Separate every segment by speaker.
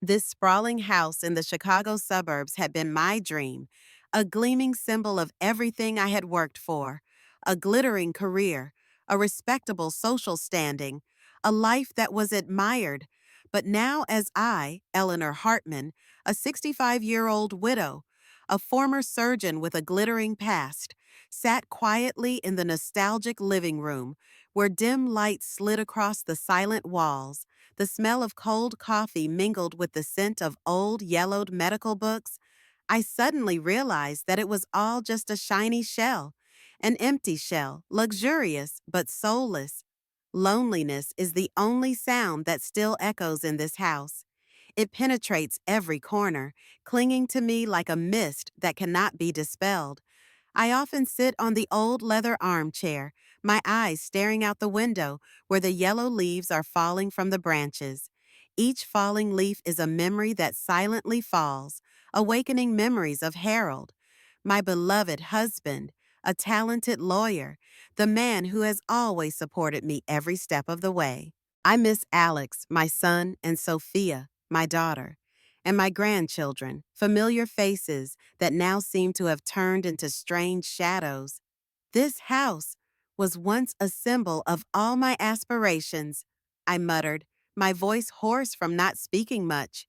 Speaker 1: This sprawling house in the Chicago suburbs had been my dream, a gleaming symbol of everything I had worked for, a glittering career, a respectable social standing, a life that was admired. But now, as I, Eleanor Hartman, a 65-year-old widow, a former surgeon with a glittering past, sat quietly in the nostalgic living room where dim light slid across the silent walls, the smell of cold coffee mingled with the scent of old, yellowed medical books, I suddenly realized that it was all just a shiny shell, an empty shell, luxurious but soulless. Loneliness is the only sound that still echoes in this house. It penetrates every corner, clinging to me like a mist that cannot be dispelled. I often sit on the old leather armchair, my eyes staring out the window where the yellow leaves are falling from the branches. Each falling leaf is a memory that silently falls, awakening memories of Harold, my beloved husband, a talented lawyer, the man who has always supported me every step of the way. I miss Alex, my son, and Sophia, my daughter, and my grandchildren, familiar faces that now seem to have turned into strange shadows. This house was once a symbol of all my aspirations, I muttered, my voice hoarse from not speaking much.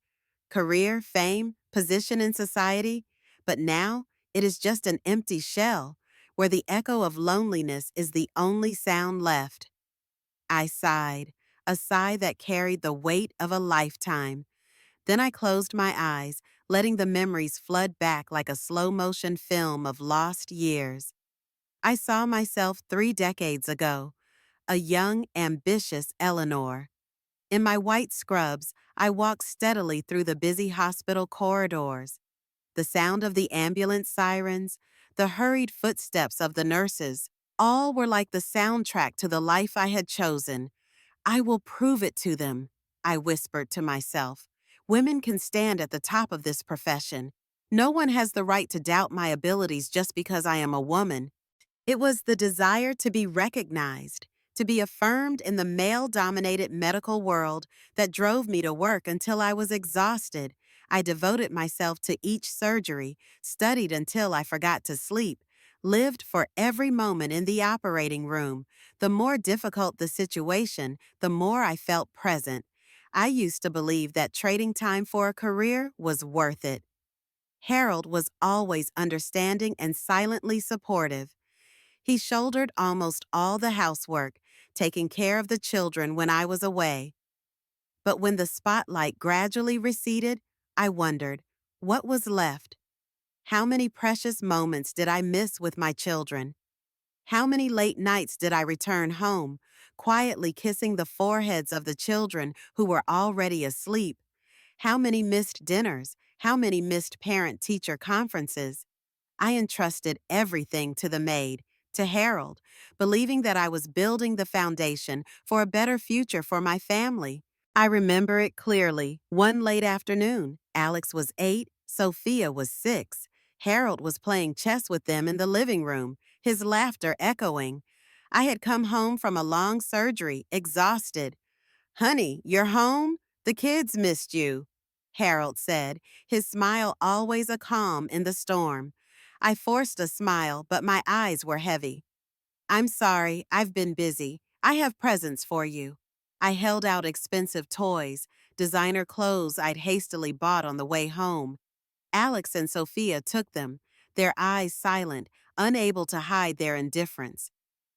Speaker 1: Career, fame, position in society, but now it is just an empty shell where the echo of loneliness is the only sound left. I sighed, a sigh that carried the weight of a lifetime. Then I closed my eyes, letting the memories flood back like a slow-motion film of lost years. I saw myself 3 decades ago, a young, ambitious Eleanor. In my white scrubs, I walked steadily through the busy hospital corridors. The sound of the ambulance sirens, the hurried footsteps of the nurses, all were like the soundtrack to the life I had chosen. I will prove it to them, I whispered to myself. Women can stand at the top of this profession. No one has the right to doubt my abilities just because I am a woman. It was the desire to be recognized, to be affirmed in the male-dominated medical world that drove me to work until I was exhausted. I devoted myself to each surgery, studied until I forgot to sleep, lived for every moment in the operating room. The more difficult the situation, the more I felt present. I used to believe that trading time for a career was worth it. Harold was always understanding and silently supportive. He shouldered almost all the housework, taking care of the children when I was away. But when the spotlight gradually receded, I wondered, what was left? How many precious moments did I miss with my children? How many late nights did I return home, quietly kissing the foreheads of the children who were already asleep? How many missed dinners? How many missed parent-teacher conferences? I entrusted everything to the maid, to Harold, believing that I was building the foundation for a better future for my family. I remember it clearly. One late afternoon, Alex was 8, Sophia was 6. Harold was playing chess with them in the living room, his laughter echoing. I had come home from a long surgery, exhausted. "Honey, you're home? The kids missed you," Harold said, his smile always a calm in the storm. I forced a smile, but my eyes were heavy. "I'm sorry, I've been busy. I have presents for you." I held out expensive toys, designer clothes I'd hastily bought on the way home. Alex and Sophia took them, their eyes silent, unable to hide their indifference.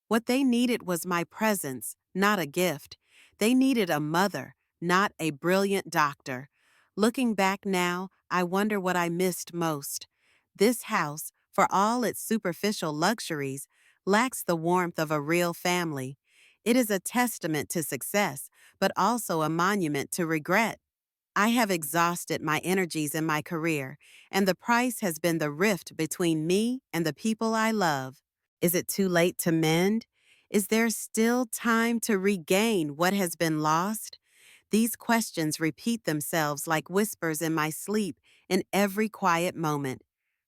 Speaker 1: What they needed was my presence, not a gift. They needed a mother, not a brilliant doctor. Looking back now, I wonder what I missed most. This house, for all its superficial luxuries, lacks the warmth of a real family. It is a testament to success, but also a monument to regret. I have exhausted my energies in my career, and the price has been the rift between me and the people I love. Is it too late to mend? Is there still time to regain what has been lost? These questions repeat themselves like whispers in my sleep in every quiet moment.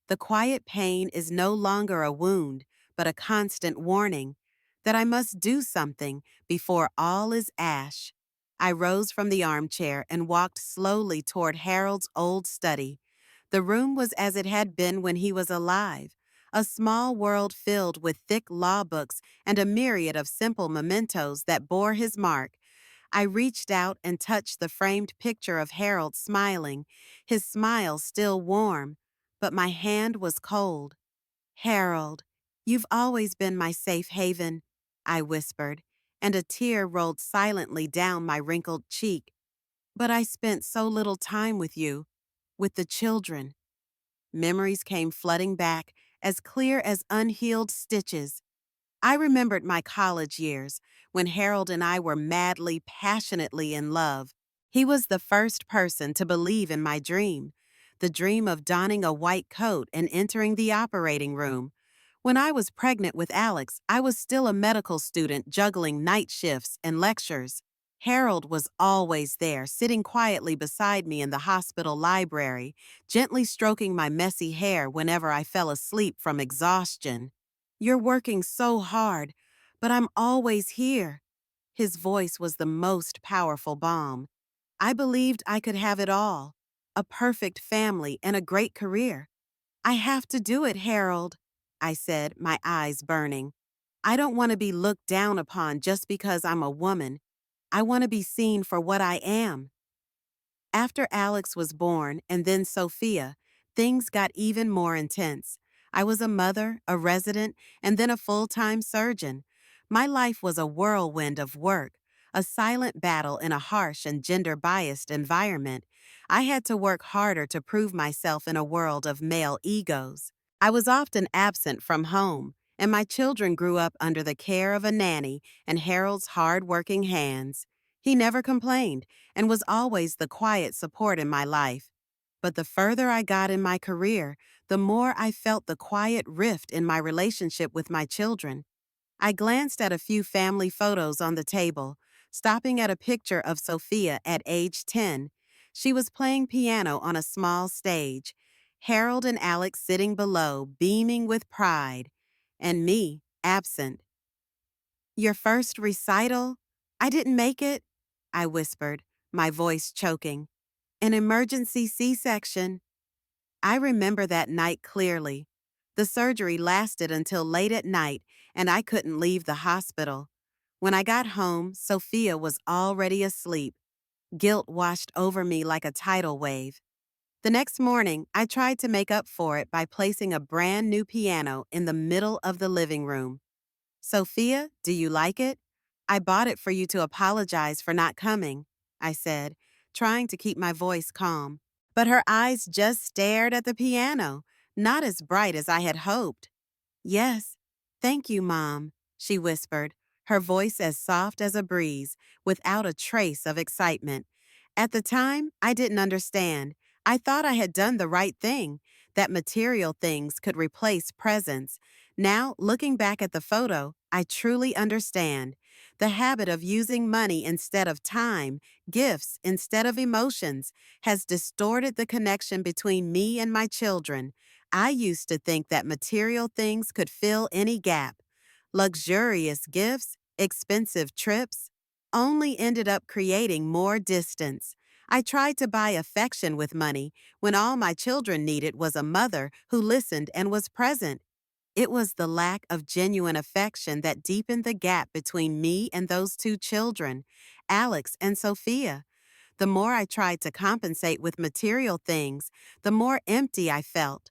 Speaker 1: The quiet pain is no longer a wound, but a constant warning that I must do something before all is ash. I rose from the armchair and walked slowly toward Harold's old study. The room was as it had been when he was alive, a small world filled with thick law books and a myriad of simple mementos that bore his mark. I reached out and touched the framed picture of Harold smiling, his smile still warm, but my hand was cold. Harold, you've always been my safe haven, I whispered, and a tear rolled silently down my wrinkled cheek. But I spent so little time with you, with the children. Memories came flooding back, as clear as unhealed stitches. I remembered my college years, when Harold and I were madly, passionately in love. He was the first person to believe in my dream, the dream of donning a white coat and entering the operating room. When I was pregnant with Alex, I was still a medical student juggling night shifts and lectures. Harold was always there, sitting quietly beside me in the hospital library, gently stroking my messy hair whenever I fell asleep from exhaustion. "You're working so hard, but I'm always here." His voice was the most powerful balm. I believed I could have it all, a perfect family and a great career. "I have to do it, Harold," I said, my eyes burning. "I don't want to be looked down upon just because I'm a woman. I want to be seen for what I am." After Alex was born and then Sophia, things got even more intense. I was a mother, a resident, and then a full-time surgeon. My life was a whirlwind of work, a silent battle in a harsh and gender-biased environment. I had to work harder to prove myself in a world of male egos. I was often absent from home, and my children grew up under the care of a nanny and Harold's hard-working hands. He never complained and was always the quiet support in my life. But the further I got in my career, the more I felt the quiet rift in my relationship with my children. I glanced at a few family photos on the table, stopping at a picture of Sophia at age 10. She was playing piano on a small stage, Harold and Alex sitting below, beaming with pride, and me, absent. "Your first recital? I didn't make it," I whispered, my voice choking. "An emergency C-section." I remember that night clearly. The surgery lasted until late at night, and I couldn't leave the hospital. When I got home, Sophia was already asleep. Guilt washed over me like a tidal wave. The next morning, I tried to make up for it by placing a brand new piano in the middle of the living room. "Sophia, do you like it? I bought it for you to apologize for not coming," I said, trying to keep my voice calm. But her eyes just stared at the piano, not as bright as I had hoped. "Yes, thank you, Mom," she whispered, her voice as soft as a breeze, without a trace of excitement. At the time, I didn't understand. I thought I had done the right thing, that material things could replace presence. Now, looking back at the photo, I truly understand. The habit of using money instead of time, gifts instead of emotions, has distorted the connection between me and my children. I used to think that material things could fill any gap. Luxurious gifts, expensive trips, only ended up creating more distance. I tried to buy affection with money when all my children needed was a mother who listened and was present. It was the lack of genuine affection that deepened the gap between me and those two children, Alex and Sophia. The more I tried to compensate with material things, the more empty I felt.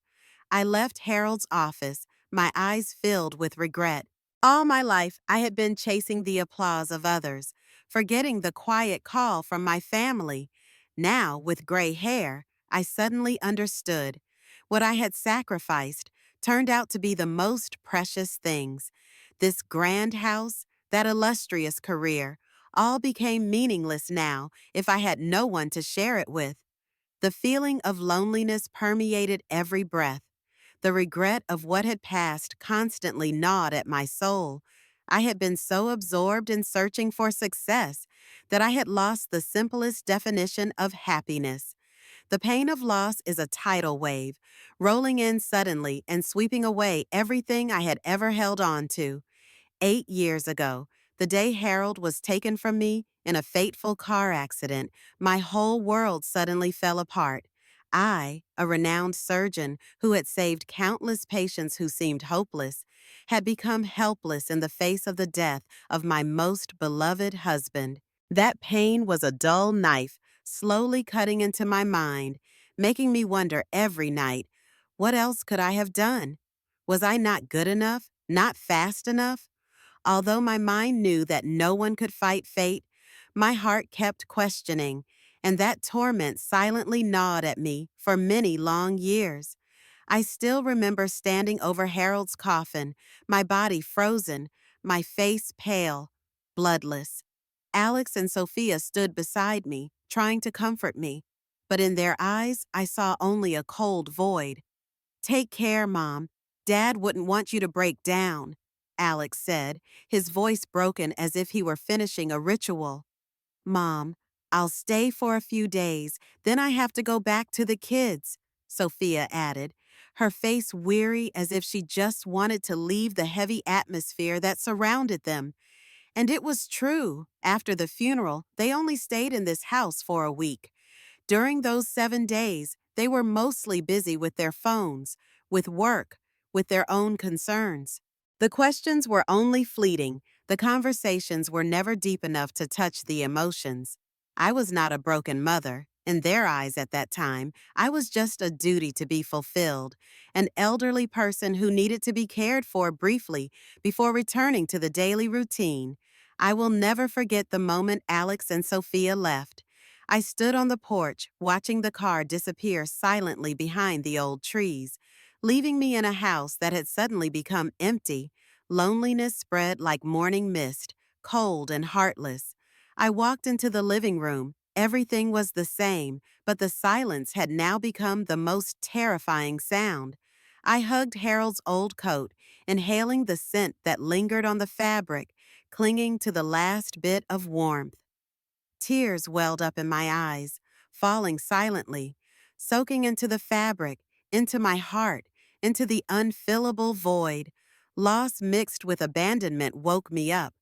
Speaker 1: I left Harold's office, my eyes filled with regret. All my life, I had been chasing the applause of others, forgetting the quiet call from my family. Now, with gray hair, I suddenly understood. What I had sacrificed turned out to be the most precious things. This grand house, that illustrious career, all became meaningless now if I had no one to share it with. The feeling of loneliness permeated every breath. The regret of what had passed constantly gnawed at my soul. I had been so absorbed in searching for success that I had lost the simplest definition of happiness. The pain of loss is a tidal wave, rolling in suddenly and sweeping away everything I had ever held on to. 8 years ago, The day Harold was taken from me in a fateful car accident, my whole world suddenly fell apart. I, a renowned surgeon who had saved countless patients who seemed hopeless, had become helpless in the face of the death of my most beloved husband. That pain was a dull knife, slowly cutting into my mind, making me wonder every night, what else could I have done? Was I not good enough? Not fast enough? Although my mind knew that no one could fight fate, my heart kept questioning, and that torment silently gnawed at me for many long years. I still remember standing over Harold's coffin, my body frozen, my face pale, bloodless. Alex and Sophia stood beside me, trying to comfort me, but in their eyes I saw only a cold void. "Take care, Mom. Dad wouldn't want you to break down," Alex said, his voice broken as if he were finishing a ritual. "Mom, I'll stay for a few days, then I have to go back to the kids," Sophia added, her face weary as if she just wanted to leave the heavy atmosphere that surrounded them. And it was true. After the funeral, they only stayed in this house for a week. During those 7 days, they were mostly busy with their phones, with work, with their own concerns. The questions were only fleeting. The conversations were never deep enough to touch the emotions. I was not a broken mother. In their eyes at that time, I was just a duty to be fulfilled, an elderly person who needed to be cared for briefly before returning to the daily routine. I will never forget the moment Alex and Sophia left. I stood on the porch, watching the car disappear silently behind the old trees, leaving me in a house that had suddenly become empty. Loneliness spread like morning mist, cold and heartless. I walked into the living room. Everything was the same, but the silence had now become the most terrifying sound. I hugged Harold's old coat, inhaling the scent that lingered on the fabric, clinging to the last bit of warmth. Tears welled up in my eyes, falling silently, soaking into the fabric, into my heart, into the unfillable void. Loss mixed with abandonment woke me up.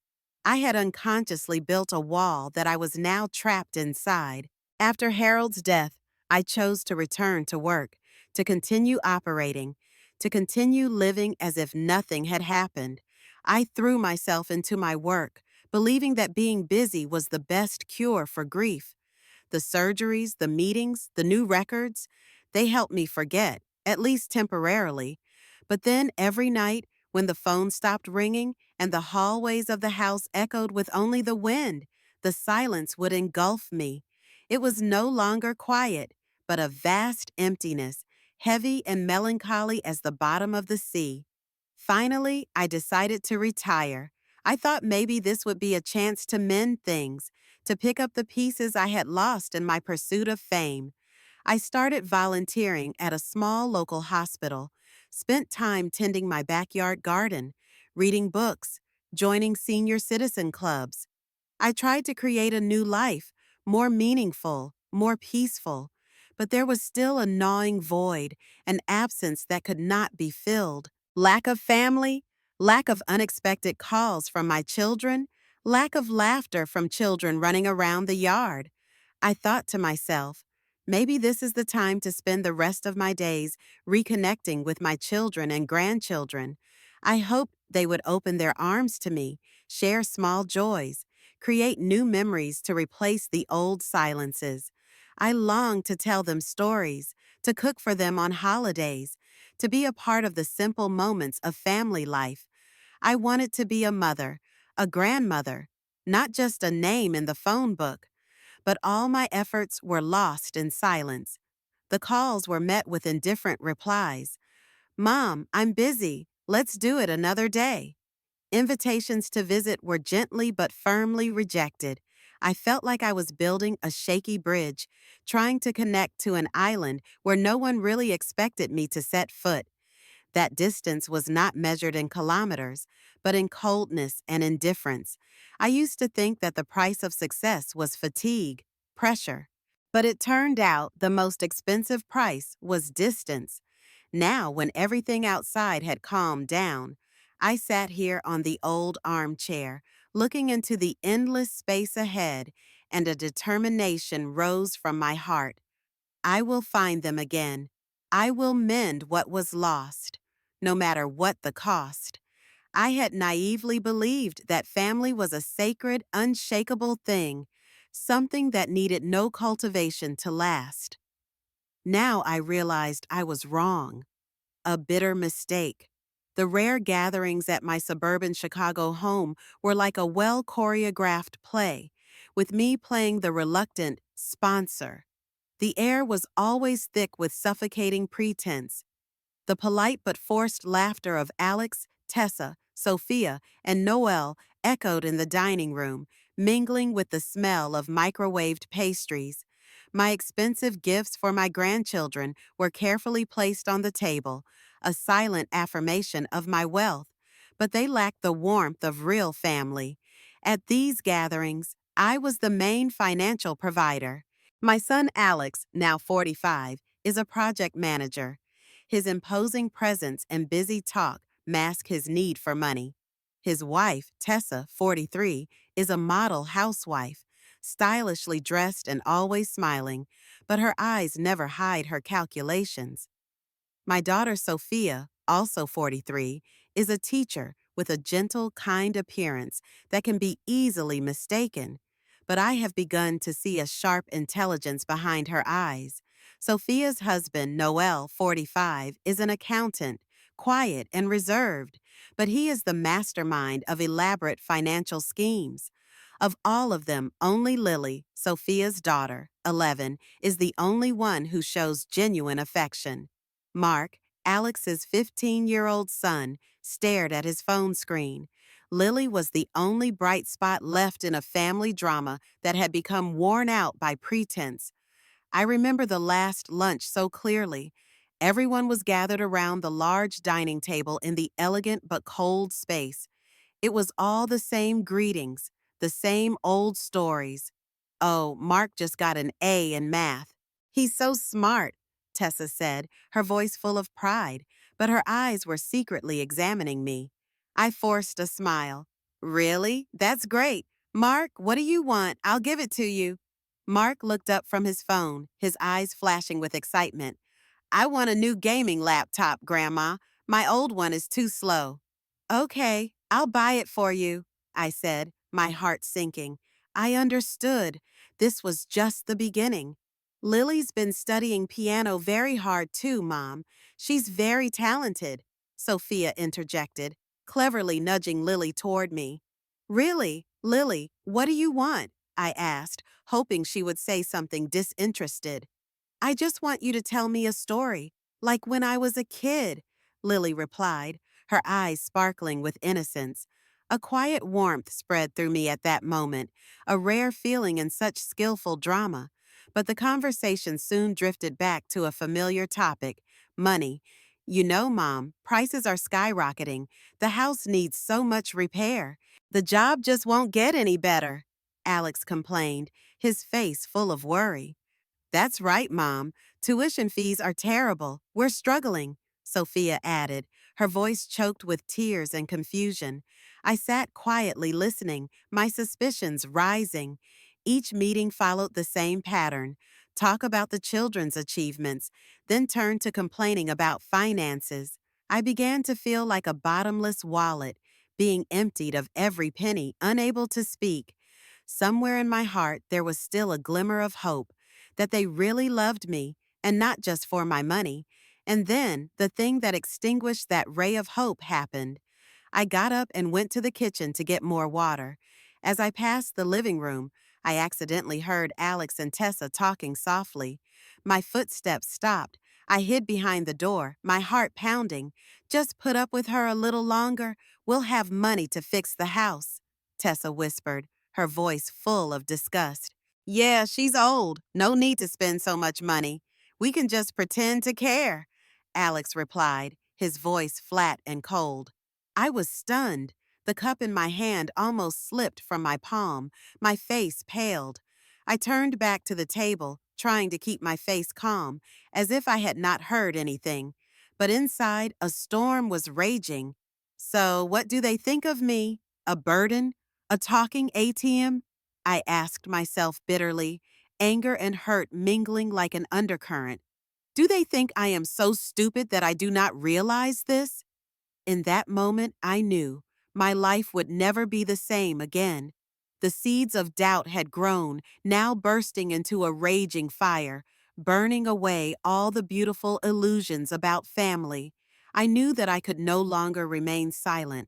Speaker 1: I had unconsciously built a wall that I was now trapped inside. After Harold's death, I chose to return to work, to continue operating, to continue living as if nothing had happened. I threw myself into my work, believing that being busy was the best cure for grief. The surgeries, the meetings, the new records, they helped me forget, at least temporarily. But then every night, when the phone stopped ringing and the hallways of the house echoed with only the wind, the silence would engulf me. It was no longer quiet, but a vast emptiness, heavy and melancholy as the bottom of the sea. Finally, I decided to retire. I thought maybe this would be a chance to mend things, to pick up the pieces I had lost in my pursuit of fame. I started volunteering at a small local hospital, spent time tending my backyard garden, reading books, joining senior citizen clubs. I tried to create a new life, more meaningful, more peaceful, but there was still a gnawing void, an absence that could not be filled. Lack of family, lack of unexpected calls from my children, lack of laughter from children running around the yard. I thought to myself, maybe this is the time to spend the rest of my days reconnecting with my children and grandchildren. I hoped they would open their arms to me, share small joys, create new memories to replace the old silences. I longed to tell them stories, to cook for them on holidays, to be a part of the simple moments of family life. I wanted to be a mother, a grandmother, not just a name in the phone book. But all my efforts were lost in silence. The calls were met with indifferent replies. "Mom, I'm busy. Let's do it another day." Invitations to visit were gently but firmly rejected. I felt like I was building a shaky bridge, trying to connect to an island where no one really expected me to set foot. That distance was not measured in kilometers, but in coldness and indifference. I used to think that the price of success was fatigue, pressure. But it turned out the most expensive price was distance. Now, when everything outside had calmed down, I sat here on the old armchair, looking into the endless space ahead, and a determination rose from my heart. I will find them again. I will mend what was lost, no matter what the cost. I had naively believed that family was a sacred, unshakable thing, something that needed no cultivation to last. Now I realized I was wrong. A bitter mistake. The rare gatherings at my suburban Chicago home were like a well choreographed play, with me playing the reluctant sponsor. The air was always thick with suffocating pretense. The polite but forced laughter of Alex, Tessa, Sophia, and Noel echoed in the dining room, mingling with the smell of microwaved pastries. My expensive gifts for my grandchildren were carefully placed on the table, a silent affirmation of my wealth, but they lacked the warmth of real family. At these gatherings, I was the main financial provider. My son Alex, now 45, is a project manager. His imposing presence and busy talk mask his need for money. His wife, Tessa, 43, is a model housewife, stylishly dressed and always smiling, but her eyes never hide her calculations. My daughter Sophia, also 43, is a teacher with a gentle, kind appearance that can be easily mistaken. But I have begun to see a sharp intelligence behind her eyes. Sophia's husband, Noel, 45, is an accountant, quiet and reserved, but he is the mastermind of elaborate financial schemes. Of all of them, only Lily, Sophia's daughter, 11, is the only one who shows genuine affection. Mark, Alex's 15-year-old son, stared at his phone screen. Lily was the only bright spot left in a family drama that had become worn out by pretense. I remember the last lunch so clearly. Everyone was gathered around the large dining table in the elegant but cold space. It was all the same greetings, the same old stories. Oh, Mark just got an A in math. He's so smart, Tessa said, her voice full of pride, but her eyes were secretly examining me. I forced a smile. Really? That's great. Mark, what do you want? I'll give it to you. Mark looked up from his phone, his eyes flashing with excitement. I want a new gaming laptop, Grandma. My old one is too slow. Okay, I'll buy it for you, I said, my heart sinking. I understood. This was just the beginning. Lily's been studying piano very hard too, Mom. She's very talented, Sophia interjected, cleverly nudging Lily toward me. Really, Lily, what do you want? I asked, hoping she would say something disinterested. I just want you to tell me a story, like when I was a kid, Lily replied, her eyes sparkling with innocence. A quiet warmth spread through me at that moment, a rare feeling in such skillful drama. But the conversation soon drifted back to a familiar topic, money. You know, Mom, prices are skyrocketing. The house needs so much repair. The job just won't get any better, Alex complained, his face full of worry. That's right, Mom. Tuition fees are terrible. We're struggling, Sophia added, her voice choked with tears and confusion. I sat quietly listening, my suspicions rising. Each meeting followed the same pattern. Talk about the children's achievements, then turn to complaining about finances. I began to feel like a bottomless wallet, being emptied of every penny, unable to speak. Somewhere in my heart, there was still a glimmer of hope that they really loved me, and not just for my money. And then, the thing that extinguished that ray of hope happened. I got up and went to the kitchen to get more water. As I passed the living room, I accidentally heard Alex and Tessa talking softly. My footsteps stopped. I hid behind the door, my heart pounding. Just put up with her a little longer. We'll have money to fix the house, Tessa whispered, her voice full of disgust. Yeah, she's old. No need to spend so much money. We can just pretend to care, Alex replied, his voice flat and cold. I was stunned. The cup in my hand almost slipped from my palm. My face paled. I turned back to the table, trying to keep my face calm, as if I had not heard anything. But inside, a storm was raging. So, what do they think of me? A burden? A talking ATM? I asked myself bitterly, anger and hurt mingling like an undercurrent. Do they think I am so stupid that I do not realize this? In that moment, I knew my life would never be the same again. The seeds of doubt had grown, now bursting into a raging fire, burning away all the beautiful illusions about family. I knew that I could no longer remain silent.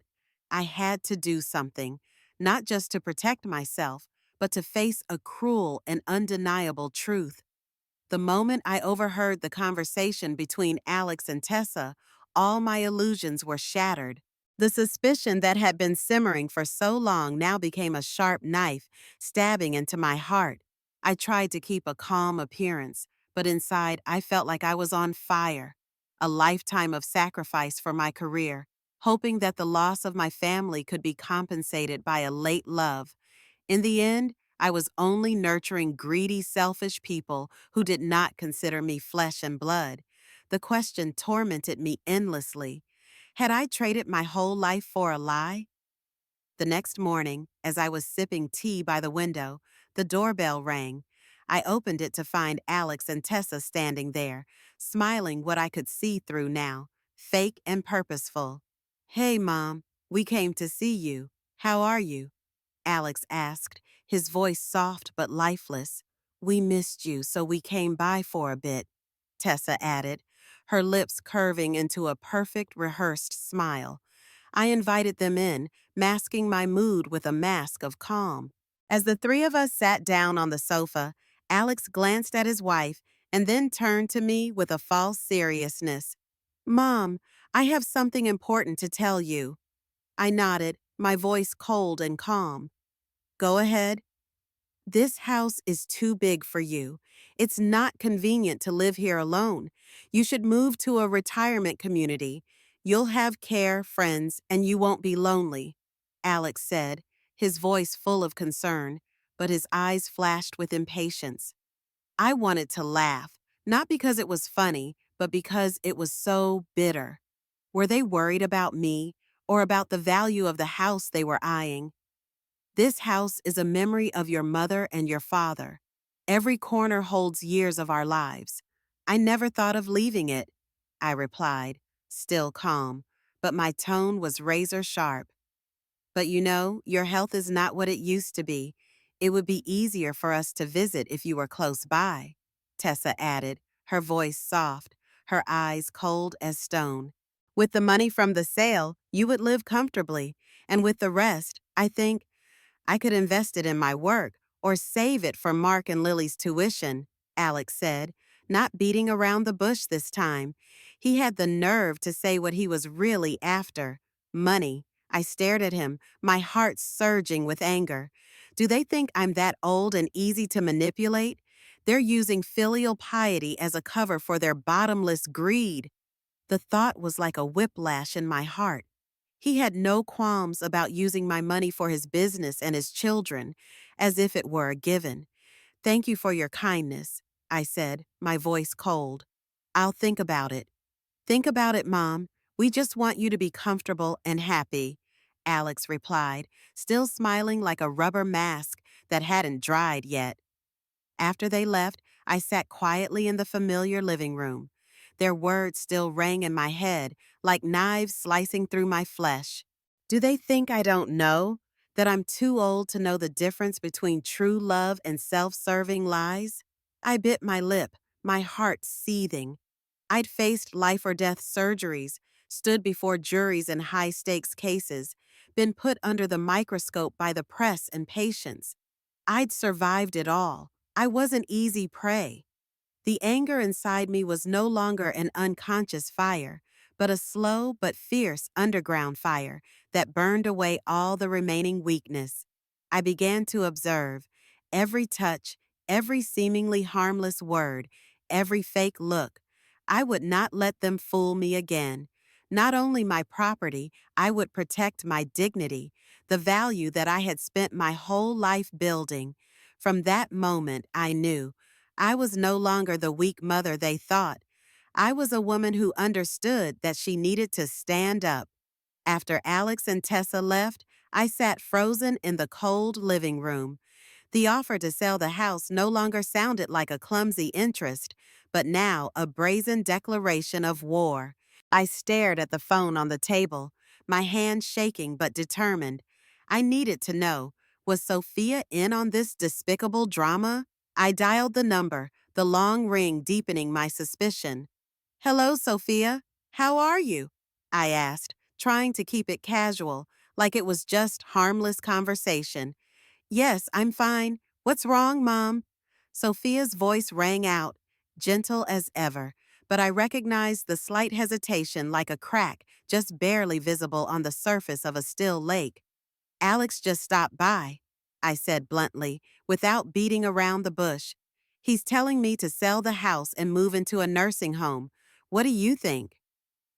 Speaker 1: I had to do something, not just to protect myself, but to face a cruel and undeniable truth. The moment I overheard the conversation between Alex and Tessa, all my illusions were shattered. The suspicion that had been simmering for so long now became a sharp knife, stabbing into my heart. I tried to keep a calm appearance, but inside I felt like I was on fire. A lifetime of sacrifice for my career, hoping that the loss of my family could be compensated by a late love. In the end, I was only nurturing greedy, selfish people who did not consider me flesh and blood. The question tormented me endlessly. Had I traded my whole life for a lie? The next morning, as I was sipping tea by the window, the doorbell rang. I opened it to find Alex and Tessa standing there, smiling what I could see through now, fake and purposeful. "Hey, Mom, we came to see you. How are you?" Alex asked, his voice soft but lifeless. "We missed you, so we came by for a bit," Tessa added, her lips curving into a perfect rehearsed smile. I invited them in, masking my mood with a mask of calm. As the three of us sat down on the sofa, Alex glanced at his wife and then turned to me with a false seriousness. "Mom, I have something important to tell you." I nodded, my voice cold and calm. "Go ahead." "This house is too big for you. It's not convenient to live here alone. You should move to a retirement community. You'll have care, friends, and you won't be lonely," Alex said, his voice full of concern, but his eyes flashed with impatience. I wanted to laugh, not because it was funny, but because it was so bitter. Were they worried about me, or about the value of the house they were eyeing? "This house is a memory of your mother and your father. Every corner holds years of our lives. I never thought of leaving it," I replied, still calm, but my tone was razor sharp. "But you know, your health is not what it used to be. It would be easier for us to visit if you were close by," Tessa added, her voice soft, her eyes cold as stone. "With the money from the sale, you would live comfortably, and with the rest, I think I could invest it in my work or save it for Mark and Lily's tuition," Alex said, not beating around the bush this time. He had the nerve to say what he was really after: money. I stared at him, my heart surging with anger. Do they think I'm that old and easy to manipulate? They're using filial piety as a cover for their bottomless greed. The thought was like a whiplash in my heart. He had no qualms about using my money for his business and his children, as if it were a given. "Thank you for your kindness," I said, my voice cold. "I'll think about it." "Think about it, Mom. We just want you to be comfortable and happy," Alex replied, still smiling like a rubber mask that hadn't dried yet. After they left, I sat quietly in the familiar living room. Their words still rang in my head, like knives slicing through my flesh. Do they think I don't know? That I'm too old to know the difference between true love and self-serving lies? I bit my lip, my heart seething. I'd faced life or death surgeries, stood before juries in high-stakes cases, been put under the microscope by the press and patients. I'd survived it all. I wasn't easy prey. The anger inside me was no longer an unconscious fire, but a slow but fierce underground fire that burned away all the remaining weakness. I began to observe every touch, every seemingly harmless word, every fake look. I would not let them fool me again. Not only my property, I would protect my dignity, the value that I had spent my whole life building. From that moment, I knew I was no longer the weak mother they thought. I was a woman who understood that she needed to stand up. After Alex and Tessa left, I sat frozen in the cold living room. The offer to sell the house no longer sounded like a clumsy interest, but now a brazen declaration of war. I stared at the phone on the table, my hand shaking but determined. I needed to know, was Sophia in on this despicable drama? I dialed the number, the long ring deepening my suspicion. "Hello, Sophia. How are you?" I asked, trying to keep it casual, like it was just harmless conversation. "Yes, I'm fine. What's wrong, Mom?" Sophia's voice rang out, gentle as ever, but I recognized the slight hesitation like a crack just barely visible on the surface of a still lake. "Alex just stopped by," I said bluntly, without beating around the bush. "He's telling me to sell the house and move into a nursing home. What do you think?"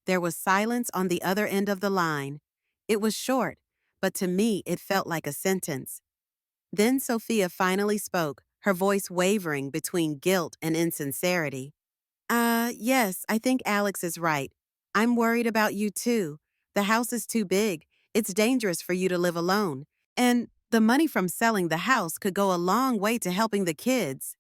Speaker 1: There was silence on the other end of the line. It was short, but to me it felt like a sentence. Then Sophia finally spoke, her voice wavering between guilt and insincerity. Yes, I think Alex is right. I'm worried about you too. The house is too big. It's dangerous for you to live alone. And the money from selling the house could go a long way to helping the kids."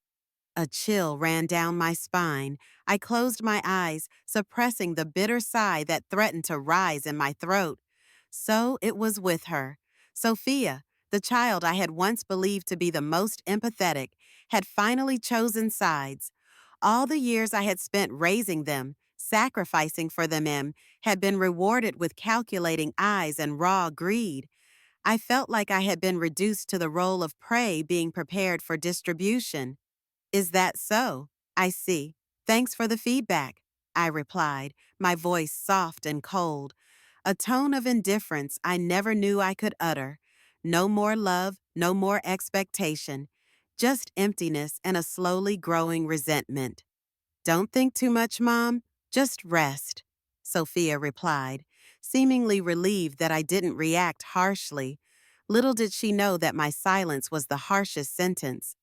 Speaker 1: A chill ran down my spine. I closed my eyes, suppressing the bitter sigh that threatened to rise in my throat. So it was with her. Sophia, the child I had once believed to be the most empathetic, had finally chosen sides. All the years I had spent raising them, sacrificing for them, had been rewarded with calculating eyes and raw greed. I felt like I had been reduced to the role of prey being prepared for distribution. "Is that so? I see. Thanks for the feedback," I replied, my voice soft and cold. A tone of indifference I never knew I could utter. No more love, no more expectation. Just emptiness and a slowly growing resentment. "Don't think too much, Mom. Just rest," Sophia replied, seemingly relieved that I didn't react harshly. Little did she know that my silence was the harshest sentence.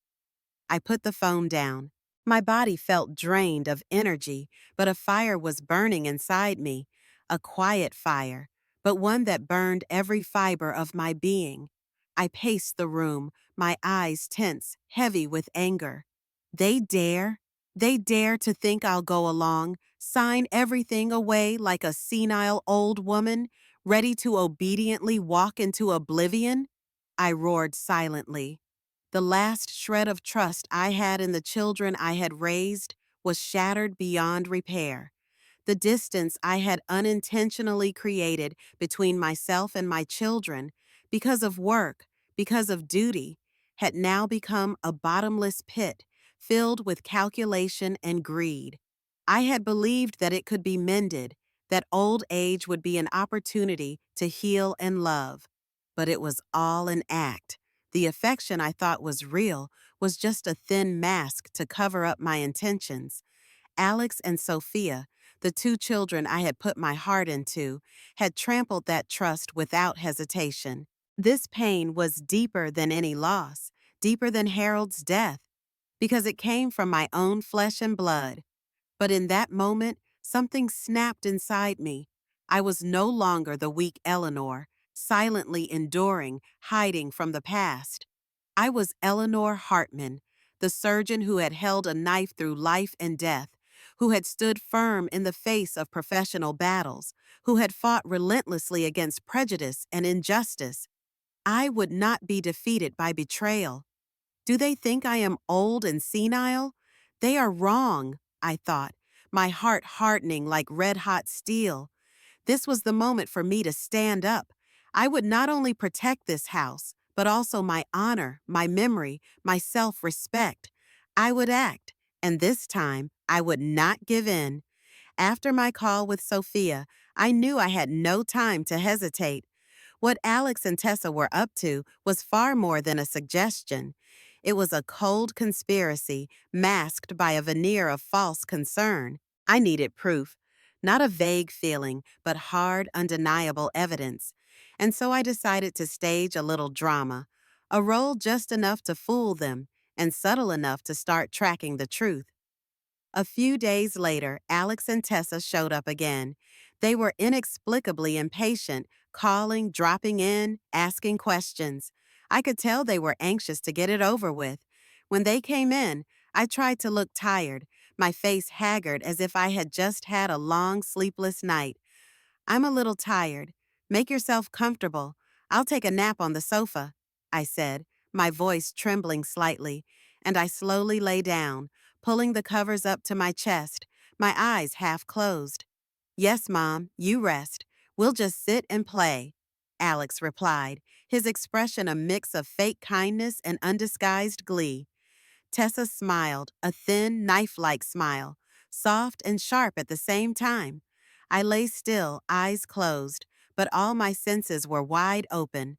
Speaker 1: I put the phone down. My body felt drained of energy, but a fire was burning inside me. A quiet fire, but one that burned every fiber of my being. I paced the room, my eyes tense, heavy with anger. They dare. They dare to think I'll go along, sign everything away like a senile old woman, ready to obediently walk into oblivion? I roared silently. The last shred of trust I had in the children I had raised was shattered beyond repair. The distance I had unintentionally created between myself and my children, because of work, because of duty, had now become a bottomless pit filled with calculation and greed. I had believed that it could be mended, that old age would be an opportunity to heal and love. But it was all an act. The affection I thought was real was just a thin mask to cover up my intentions. Alex and Sophia, the two children I had put my heart into, had trampled that trust without hesitation. This pain was deeper than any loss, deeper than Harold's death, because it came from my own flesh and blood. But in that moment, something snapped inside me. I was no longer the weak Eleanor, silently enduring, hiding from the past. I was Eleanor Hartman, the surgeon who had held a knife through life and death, who had stood firm in the face of professional battles, who had fought relentlessly against prejudice and injustice. I would not be defeated by betrayal. Do they think I am old and senile? They are wrong, I thought, my heart hardening like red-hot steel. This was the moment for me to stand up. I would not only protect this house, but also my honor, my memory, my self-respect. I would act, and this time I would not give in. After my call with Sophia, I knew I had no time to hesitate. What Alex and Tessa were up to was far more than a suggestion. It was a cold conspiracy masked by a veneer of false concern. I needed proof, not a vague feeling, but hard, undeniable evidence. And so I decided to stage a little drama, a role just enough to fool them and subtle enough to start tracking the truth. A few days later, Alex and Tessa showed up again. They were inexplicably impatient, calling, dropping in, asking questions. I could tell they were anxious to get it over with. When they came in, I tried to look tired, my face haggard as if I had just had a long, sleepless night. "I'm a little tired. Make yourself comfortable. I'll take a nap on the sofa," I said, my voice trembling slightly, and I slowly lay down, pulling the covers up to my chest, my eyes half closed. "Yes, Mom, you rest. We'll just sit and play," Alex replied, his expression a mix of fake kindness and undisguised glee. Tessa smiled, a thin, knife-like smile, soft and sharp at the same time. I lay still, eyes closed, but all my senses were wide open.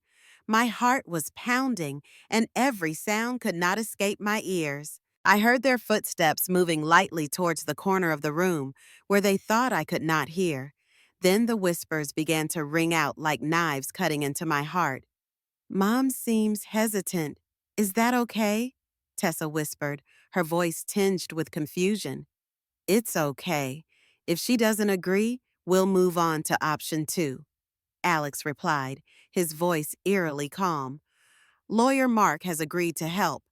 Speaker 1: My heart was pounding, and every sound could not escape my ears. I heard their footsteps moving lightly towards the corner of the room, where they thought I could not hear. Then the whispers began to ring out like knives cutting into my heart. "Mom seems hesitant. Is that okay?" Tessa whispered, her voice tinged with confusion. "It's okay. If she doesn't agree, we'll move on to option two," Alex replied, his voice eerily calm. "Lawyer Mark has agreed to help.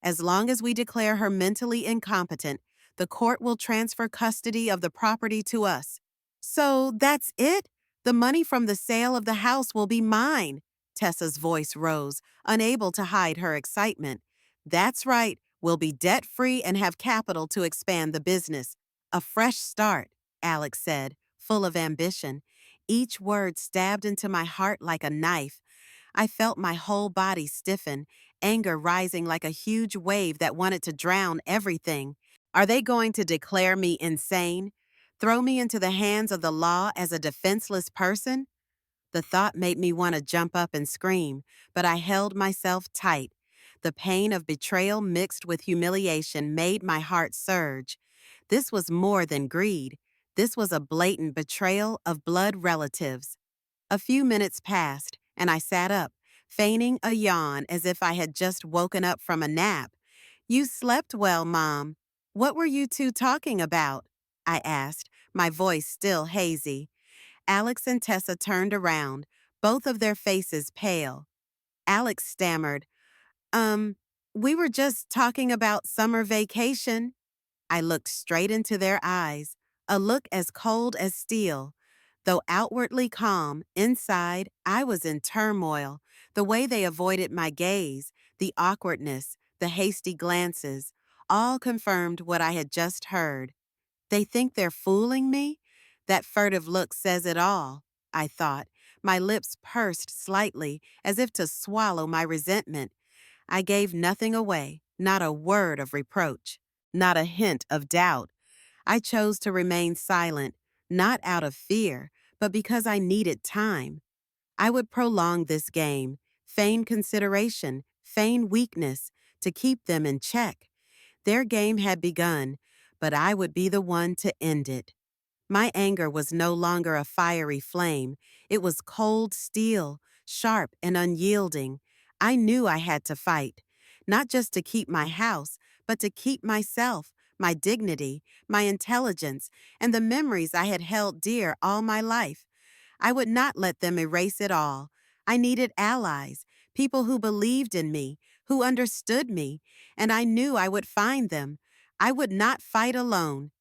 Speaker 1: As long as we declare her mentally incompetent, the court will transfer custody of the property to us." "So that's it? The money from the sale of the house will be mine." Tessa's voice rose, unable to hide her excitement. "That's right. We'll be debt-free and have capital to expand the business. A fresh start," Alex said, full of ambition. Each word stabbed into my heart like a knife. I felt my whole body stiffen, anger rising like a huge wave that wanted to drown everything. Are they going to declare me insane? Throw me into the hands of the law as a defenseless person? The thought made me want to jump up and scream, but I held myself tight. The pain of betrayal mixed with humiliation made my heart surge. This was more than greed. This was a blatant betrayal of blood relatives. A few minutes passed, and I sat up, feigning a yawn as if I had just woken up from a nap. "You slept well, Mom. What were you two talking about?" I asked, my voice still hazy. Alex and Tessa turned around, both of their faces pale. Alex stammered, "Um, we were just talking about summer vacation." I looked straight into their eyes, a look as cold as steel. Though outwardly calm, inside, I was in turmoil. The way they avoided my gaze, the awkwardness, the hasty glances, all confirmed what I had just heard. They think they're fooling me? That furtive look says it all, I thought. My lips pursed slightly, as if to swallow my resentment. I gave nothing away, not a word of reproach, not a hint of doubt. I chose to remain silent, not out of fear, but because I needed time. I would prolong this game, feign consideration, feign weakness, to keep them in check. Their game had begun, but I would be the one to end it. My anger was no longer a fiery flame. It was cold steel, sharp and unyielding. I knew I had to fight, not just to keep my house, but to keep myself, my dignity, my intelligence, and the memories I had held dear all my life. I would not let them erase it all. I needed allies, people who believed in me, who understood me, and I knew I would find them. I would not fight alone.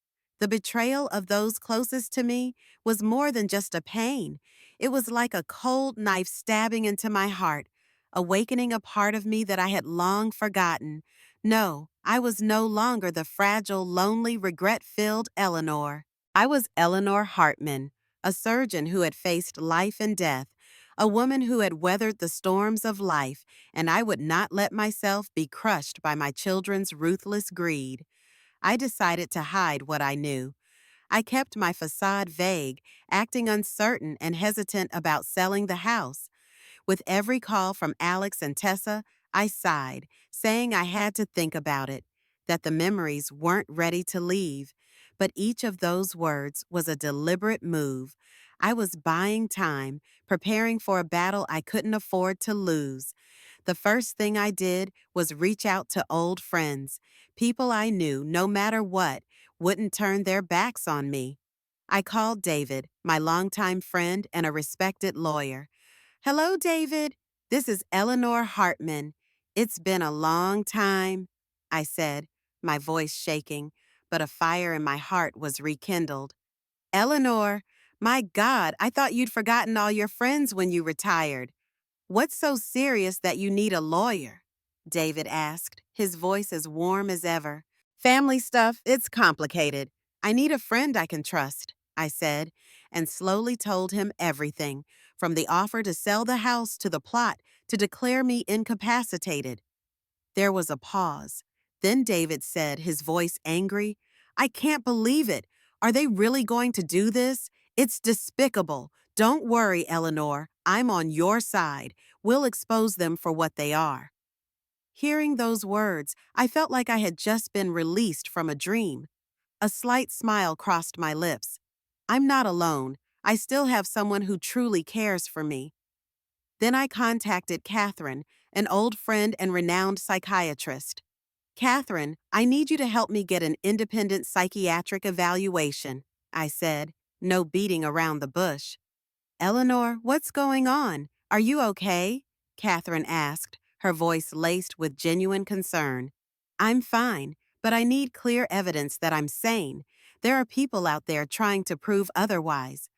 Speaker 1: The betrayal of those closest to me was more than just a pain. It was like a cold knife stabbing into my heart, awakening a part of me that I had long forgotten. No, I was no longer the fragile, lonely, regret-filled Eleanor. I was Eleanor Hartman, a surgeon who had faced life and death, a woman who had weathered the storms of life, and I would not let myself be crushed by my children's ruthless greed. I decided to hide what I knew. I kept my facade vague, acting uncertain and hesitant about selling the house. With every call from Alex and Tessa, I sighed, saying I had to think about it, that the memories weren't ready to leave. But each of those words was a deliberate move. I was buying time, preparing for a battle I couldn't afford to lose. The first thing I did was reach out to old friends, people I knew, no matter what, wouldn't turn their backs on me. I called David, my longtime friend and a respected lawyer. Hello, David. This is Eleanor Hartman. It's been a long time, I said, my voice shaking, but a fire in my heart was rekindled. Eleanor, my God, I thought you'd forgotten all your friends when you retired. What's so serious that you need a lawyer? David asked, his voice as warm as ever. Family stuff, it's complicated. I need a friend I can trust, I said, and slowly told him everything, from the offer to sell the house to the plot to declare me incapacitated. There was a pause. Then David said, his voice angry, I can't believe it. Are they really going to do this? It's despicable. Don't worry, Eleanor. I'm on your side. We'll expose them for what they are. Hearing those words, I felt like I had just been released from a dream. A slight smile crossed my lips. I'm not alone. I still have someone who truly cares for me. Then I contacted Catherine, an old friend and renowned psychiatrist. Catherine, I need you to help me get an independent psychiatric evaluation, I said, no beating around the bush. Eleanor, what's going on? Are you okay? Catherine asked, her voice laced with genuine concern. I'm fine, but I need clear evidence that I'm sane. There are people out there trying to prove otherwise.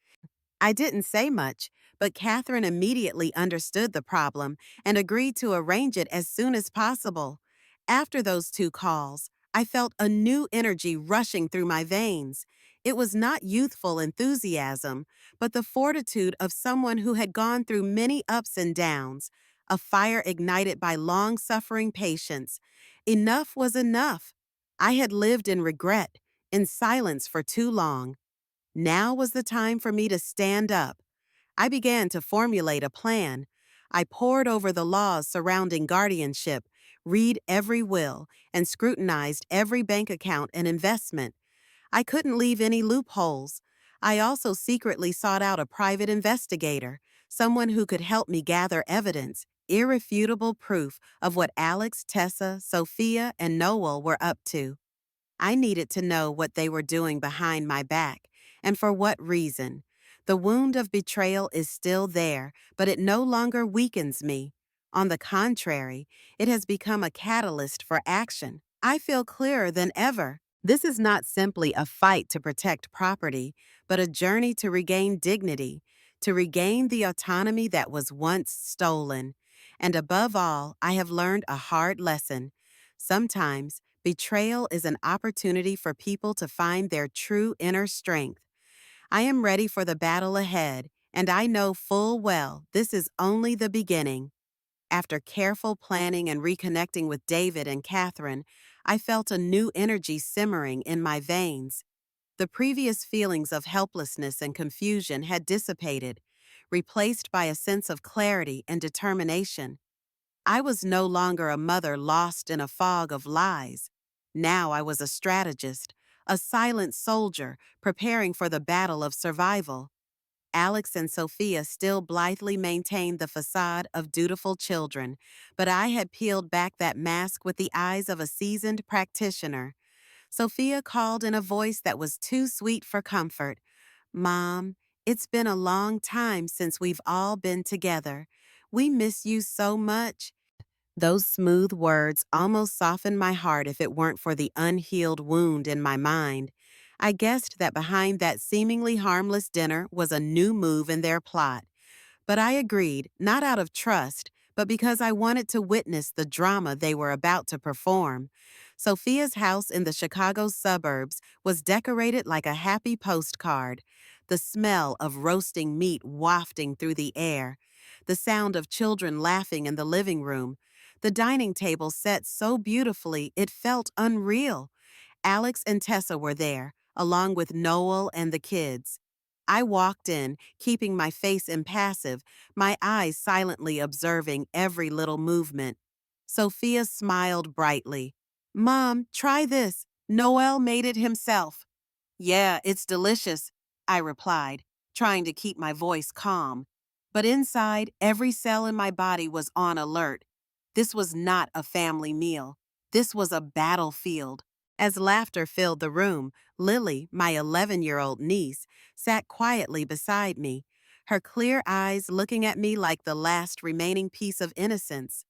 Speaker 1: I didn't say much, but Catherine immediately understood the problem and agreed to arrange it as soon as possible. After those two calls, I felt a new energy rushing through my veins. It was not youthful enthusiasm, but the fortitude of someone who had gone through many ups and downs, a fire ignited by long-suffering patience. Enough was enough. I had lived in regret, in silence for too long. Now was the time for me to stand up. I began to formulate a plan. I pored over the laws surrounding guardianship, read every will, and scrutinized every bank account and investment. I couldn't leave any loopholes. I also secretly sought out a private investigator, someone who could help me gather evidence, irrefutable proof of what Alex, Tessa, Sophia, and Noel were up to. I needed to know what they were doing behind my back, and for what reason. The wound of betrayal is still there, but it no longer weakens me. On the contrary, it has become a catalyst for action. I feel clearer than ever. This is not simply a fight to protect property, but a journey to regain dignity, to regain the autonomy that was once stolen. And above all, I have learned a hard lesson. Sometimes, betrayal is an opportunity for people to find their true inner strength. I am ready for the battle ahead, and I know full well this is only the beginning. After careful planning and reconnecting with David and Catherine, I felt a new energy simmering in my veins. The previous feelings of helplessness and confusion had dissipated, replaced by a sense of clarity and determination. I was no longer a mother lost in a fog of lies. Now I was a strategist, a silent soldier preparing for the battle of survival. Alex and Sophia still blithely maintained the facade of dutiful children, but I had peeled back that mask with the eyes of a seasoned practitioner. Sophia called in a voice that was too sweet for comfort. Mom, it's been a long time since we've all been together. We miss you so much. Those smooth words almost softened my heart if it weren't for the unhealed wound in my mind. I guessed that behind that seemingly harmless dinner was a new move in their plot. But I agreed, not out of trust, but because I wanted to witness the drama they were about to perform. Sophia's house in the Chicago suburbs was decorated like a happy postcard, the smell of roasting meat wafting through the air, the sound of children laughing in the living room, the dining table set so beautifully it felt unreal. Alex and Tessa were there, along with Noel and the kids. I walked in, keeping my face impassive, my eyes silently observing every little movement. Sophia smiled brightly. Mom, try this. Noel made it himself. Yeah, it's delicious, I replied, trying to keep my voice calm. But inside, every cell in my body was on alert. This was not a family meal. This was a battlefield. As laughter filled the room, Lily, my 11-year-old niece, sat quietly beside me, her clear eyes looking at me like the last remaining piece of innocence.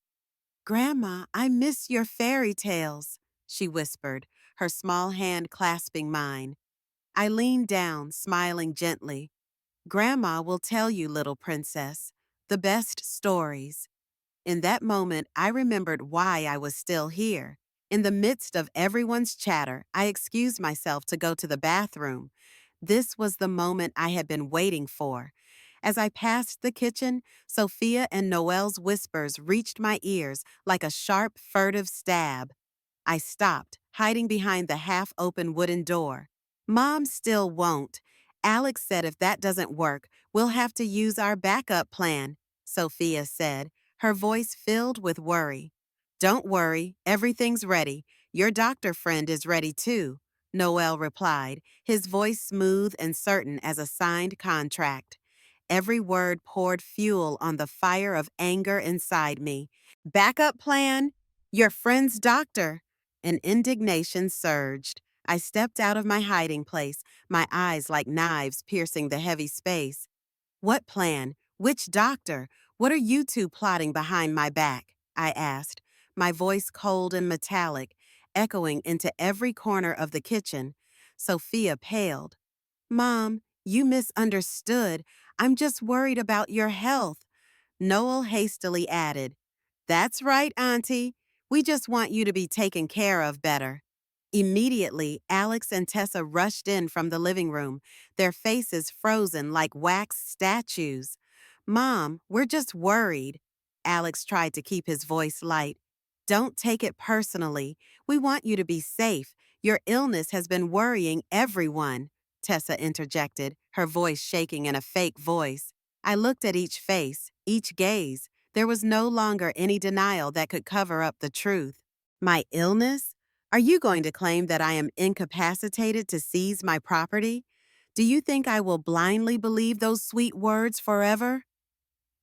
Speaker 1: "Grandma, I miss your fairy tales," she whispered, her small hand clasping mine. I leaned down, smiling gently. "Grandma will tell you, little princess, the best stories." In that moment, I remembered why I was still here. In the midst of everyone's chatter, I excused myself to go to the bathroom. This was the moment I had been waiting for. As I passed the kitchen, Sophia and Noelle's whispers reached my ears like a sharp, furtive stab. I stopped, hiding behind the half-open wooden door. "Mom still won't. Alex said if that doesn't work, we'll have to use our backup plan," Sophia said, her voice filled with worry. "Don't worry, everything's ready. Your doctor friend is ready too," Noel replied, his voice smooth and certain as a signed contract. Every word poured fuel on the fire of anger inside me. "Backup plan? Your friend's doctor?" An indignation surged. I stepped out of my hiding place, my eyes like knives piercing the heavy space. "What plan? Which doctor? What are you two plotting behind my back?" I asked, my voice cold and metallic, echoing into every corner of the kitchen. Sophia paled. "Mom, you misunderstood. I'm just worried about your health." Noel hastily added, "That's right, Auntie. We just want you to be taken care of better." Immediately, Alex and Tessa rushed in from the living room, their faces frozen like wax statues. "Mom, we're just worried." Alex tried to keep his voice light. "Don't take it personally. We want you to be safe. Your illness has been worrying everyone," Tessa interjected, her voice shaking in a fake voice. I looked at each face, each gaze. There was no longer any denial that could cover up the truth. "My illness? Are you going to claim that I am incapacitated to seize my property? Do you think I will blindly believe those sweet words forever?"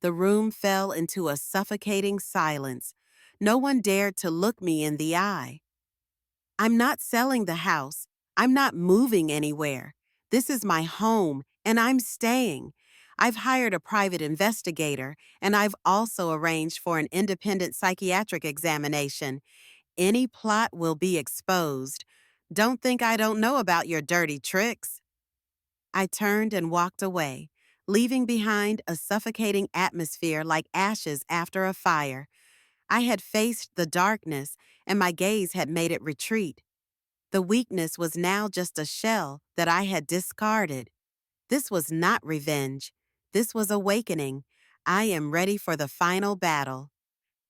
Speaker 1: The room fell into a suffocating silence. No one dared to look me in the eye. "I'm not selling the house. I'm not moving anywhere. This is my home, and I'm staying. I've hired a private investigator, and I've also arranged for an independent psychiatric examination. Any plot will be exposed. Don't think I don't know about your dirty tricks." I turned and walked away, leaving behind a suffocating atmosphere like ashes after a fire. I had faced the darkness, and my gaze had made it retreat. The weakness was now just a shell that I had discarded. This was not revenge. This was awakening. I am ready for the final battle.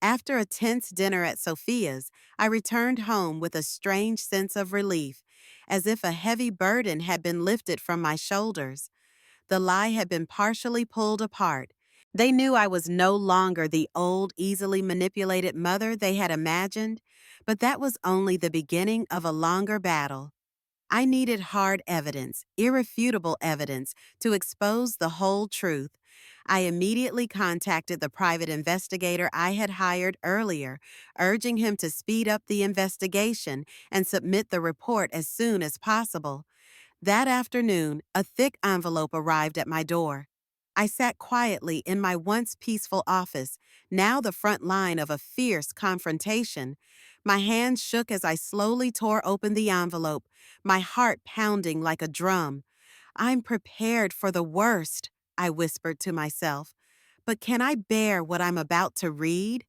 Speaker 1: After a tense dinner at Sophia's, I returned home with a strange sense of relief, as if a heavy burden had been lifted from my shoulders. The lie had been partially pulled apart. They knew I was no longer the old, easily manipulated mother they had imagined, but that was only the beginning of a longer battle. I needed hard evidence, irrefutable evidence, to expose the whole truth. I immediately contacted the private investigator I had hired earlier, urging him to speed up the investigation and submit the report as soon as possible. That afternoon, a thick envelope arrived at my door. I sat quietly in my once peaceful office, now the front line of a fierce confrontation. My hands shook as I slowly tore open the envelope, my heart pounding like a drum. "I'm prepared for the worst," I whispered to myself. "But can I bear what I'm about to read?"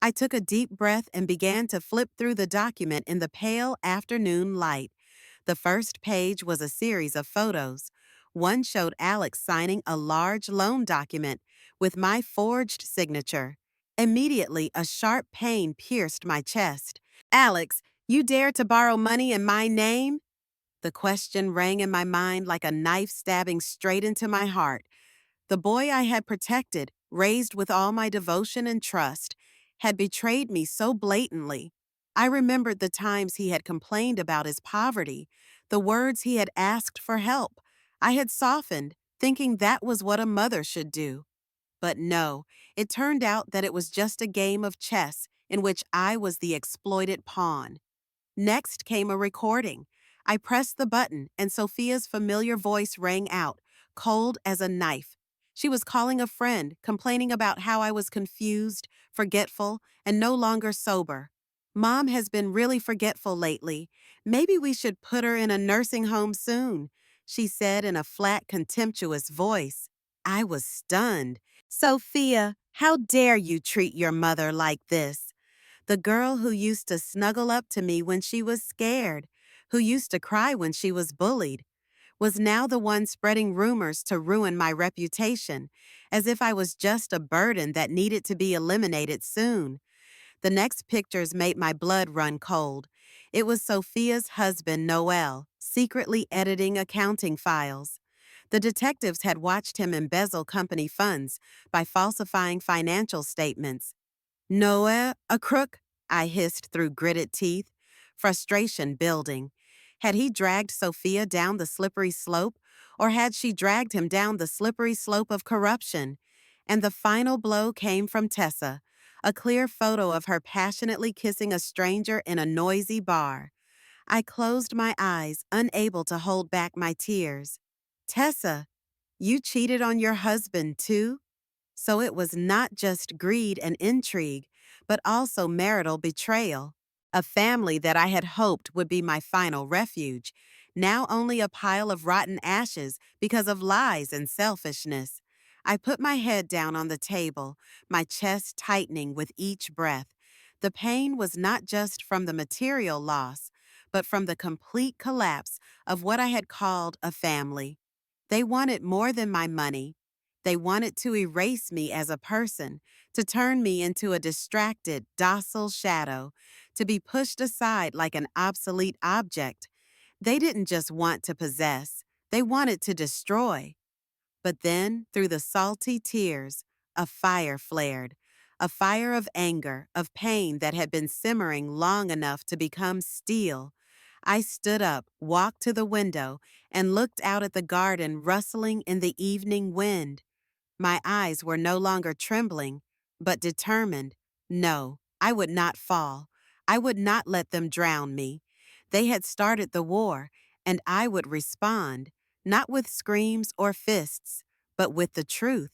Speaker 1: I took a deep breath and began to flip through the document in the pale afternoon light. The first page was a series of photos. One showed Alex signing a large loan document with my forged signature. Immediately, a sharp pain pierced my chest. "Alex, you dare to borrow money in my name?" The question rang in my mind like a knife stabbing straight into my heart. The boy I had protected, raised with all my devotion and trust, had betrayed me so blatantly. I remembered the times he had complained about his poverty, the words he had asked for help. I had softened, thinking that was what a mother should do. But no, it turned out that it was just a game of chess in which I was the exploited pawn. Next came a recording. I pressed the button, and Sophia's familiar voice rang out, cold as a knife. She was calling a friend, complaining about how I was confused, forgetful, and no longer sober. Mom has been really forgetful lately. Maybe we should put her in a nursing home soon, she said in a flat, contemptuous voice. I was stunned. Sophia, how dare you treat your mother like this? The girl who used to snuggle up to me when she was scared, who used to cry when she was bullied, was now the one spreading rumors to ruin my reputation, as if I was just a burden that needed to be eliminated soon. The next pictures made my blood run cold. It was Sophia's husband, Noel, secretly editing accounting files. The detectives had watched him embezzle company funds by falsifying financial statements. Noah, a crook? I hissed through gritted teeth, frustration building. Had he dragged Sophia down the slippery slope, or had she dragged him down the slippery slope of corruption? And the final blow came from Tessa, a clear photo of her passionately kissing a stranger in a noisy bar. I closed my eyes, unable to hold back my tears. Tessa, you cheated on your husband too? So it was not just greed and intrigue, but also marital betrayal. A family that I had hoped would be my final refuge, now only a pile of rotten ashes because of lies and selfishness. I put my head down on the table, my chest tightening with each breath. The pain was not just from the material loss, but from the complete collapse of what I had called a family. They wanted more than my money. They wanted to erase me as a person, to turn me into a distracted, docile shadow, to be pushed aside like an obsolete object. They didn't just want to possess, they wanted to destroy. But then, through the salty tears, a fire flared, a fire of anger, of pain that had been simmering long enough to become steel. I stood up, walked to the window, and looked out at the garden rustling in the evening wind. My eyes were no longer trembling, but determined. No, I would not fall. I would not let them drown me. They had started the war, and I would respond, not with screams or fists, but with the truth.